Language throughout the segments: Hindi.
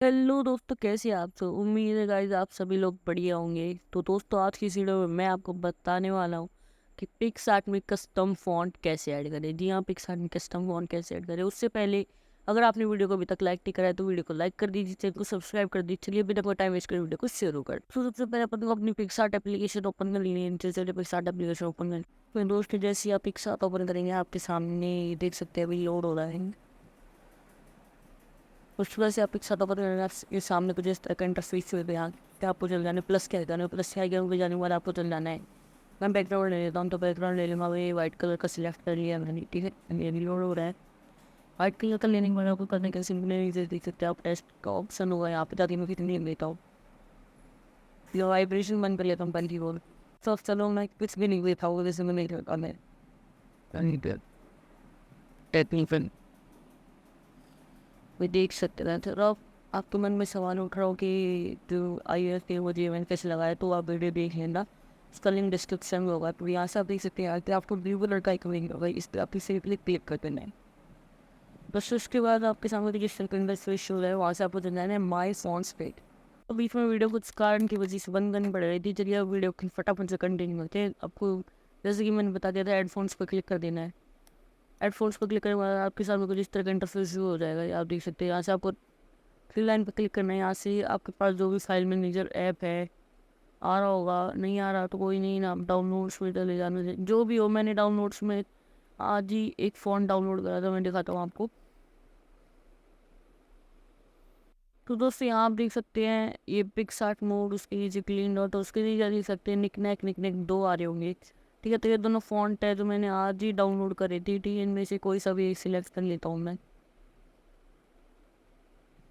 हेलो दोस्तों, कैसे हैं आप सब। उम्मीद है गाइस आप सभी लोग बढ़िया होंगे। तो दोस्तों आज की इस वीडियो में मैं आपको बताने वाला हूँ कि पिक्सआर्ट में कस्टम फॉन्ट कैसे ऐड करें। जी हाँ, पिक्सआर्ट में कस्टम फॉन्ट कैसे ऐड करें। उससे पहले अगर आपने वीडियो को अभी तक लाइक नहीं करा है तो वीडियो को लाइक कर दीजिए, चैनल को सब्सक्राइब कर दीजिए। चलिए बिना कोई टाइम वेस्ट कर वीडियो को शुरू कर। तो सबसे पहले अपन को अपनी पिक्सआर्ट एप्लीकेशन ओपन कर लेनी है। चलिए पिक्सआर्ट एप्लीकेशन ओपन कर। तो दोस्तों जैसे आप पिक्सआर्ट ओपन करेंगे आपके सामने देख सकते हैं अभी लोड हो रहा है। उसकी वजह से आप एक साथ ओपन करना ये सामने कुछ इस तरह का इंटरफेस हो गया। क्या आपको चल जाना प्लस क्या जाना प्लस क्या आएगा जाने के बाद आपको चल जाना है। मैं बैकग्राउंड ले लेता हूँ, तो बैकग्राउंड ले लूँगा। वही वाइट कलर का सिलेक्ट कर लिया मैंने, ठीक है। ये रिलोड हो रहा है। वाइट कलर का लेने के बाद आपको करने का सिंपल नहीं देख सकते आप, टेस्ट का ऑप्शन होगा यहाँ पे। ताकि मैं कितनी लेता हूँ, ये वाइब्रेशन बंद कर लेता हूँ पहली बोल। सब चलो मैं कुछ भी नहीं लेता हूँ, जैसे मैं नहीं करता मैं टेक्निकल वे देख सकते हैं। तो अब आपके मन में सवाल उठ रहा हो कि जो आई के मुझे इवेंट कैसे लगाया, तो आप वीडियो देख लेना, उसका लिंक डिस्क्रिप्शन में होगा। तो यहाँ से आप देख सकते हैं कि आपको ब्लू कलर का एक लिंक होगा, इस पर आप इसे क्लिक कर देना है। बस उसके बाद आपके सामने जिस सेकंड स्विच हो रहा है वहाँ से आपको जाना है माई फोन्स पे। तो बीच में वीडियो कुछ कारण की वजह से बंद करनी पड़ रही थी। चलिए अब वीडियो की फटाफट से कंटिन्यू करते हैं। आपको जैसे कि मैंने बता दिया था हेडफोन्स पर क्लिक कर देना है। हेडफोन्स पर क्लिक करने के बाद आपके सामने कुछ इस तरह का इंटरफेस हो जाएगा। आप देख सकते हैं यहाँ से आपको थ्री लाइन पर क्लिक करना है। यहाँ से आपके पास जो भी फाइल मैनेजर ऐप है आ रहा होगा, नहीं आ रहा तो कोई नहीं ना, डाउनलोड्स में चले जाना चाहिए। जो भी हो, मैंने डाउनलोड्स में आज ही एक फ़ॉन्ट डाउनलोड करा था, मैं दिखाता हूँ आपको। तो दोस्तों यहाँ आप देख सकते हैं ये पिक्सआर्ट मोड, उसके नीचे क्लीन डॉट, तो उसके नीचे देख सकते हैं निकनेक दो आ रहे होंगे, ठीक है। तो ये दोनों फ़ॉन्ट है जो मैंने आज ही डाउनलोड करे थी, ठीक है। इनमें से कोई सा भी सिलेक्ट कर लेता हूँ मैं,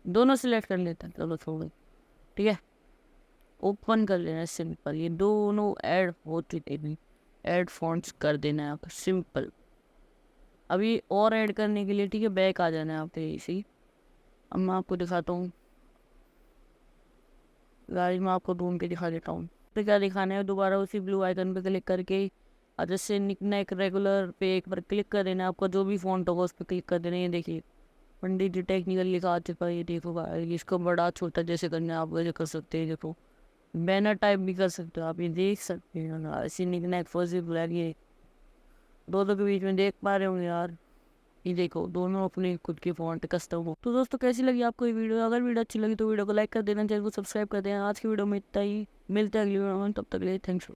दोनों सिलेक्ट कर लेता हूँ। चलो छोड़ो, ठीक है। ओपन कर लेना है सिंपल, ये दोनों ऐड हो चुके हैं। ऐड फॉन्ट्स कर देना है आप सिंपल। अभी और ऐड करने के लिए, ठीक है, बैक आ जाना है आप इसी। अब मैं आपको दिखाता हूँ गाइस, मैं आपको ढूंढ के दिखा देता हूँ। तो क्या दिखाना है, दोबारा उसी ब्लू आइकन पे क्लिक करके और जैसे निकनेक रेगुलर पे एक बार क्लिक कर देना है। आपका जो भी फॉन्ट होगा उस पर क्लिक कर देना है। ये देखिए पंडित जी टेक्निकल लिखा आ चुका है, ये देखो गाइस। इसको बड़ा छोटा जैसे करना है आप वैसे कर सकते हैं। देखो बैनर टाइप भी कर सकते हो आप, ये देख सकते हैं ना। ऐसे निकनेक पॉसिबल है, ये दोनों के बीच में देख पा रहे होंगे यार। ये देखो दोनों अपने खुद के फॉन्ट कस्टम हो। तो दोस्तों कैसी लगी आपको ये वीडियो। अगर वीडियो अच्छी लगी तो वीडियो को लाइक कर देना, चैनल को सब्सक्राइब कर देना। आज की वीडियो में इतना ही, मिलते हैं अगली वीडियो में, तब तक के लिए थैंक्स।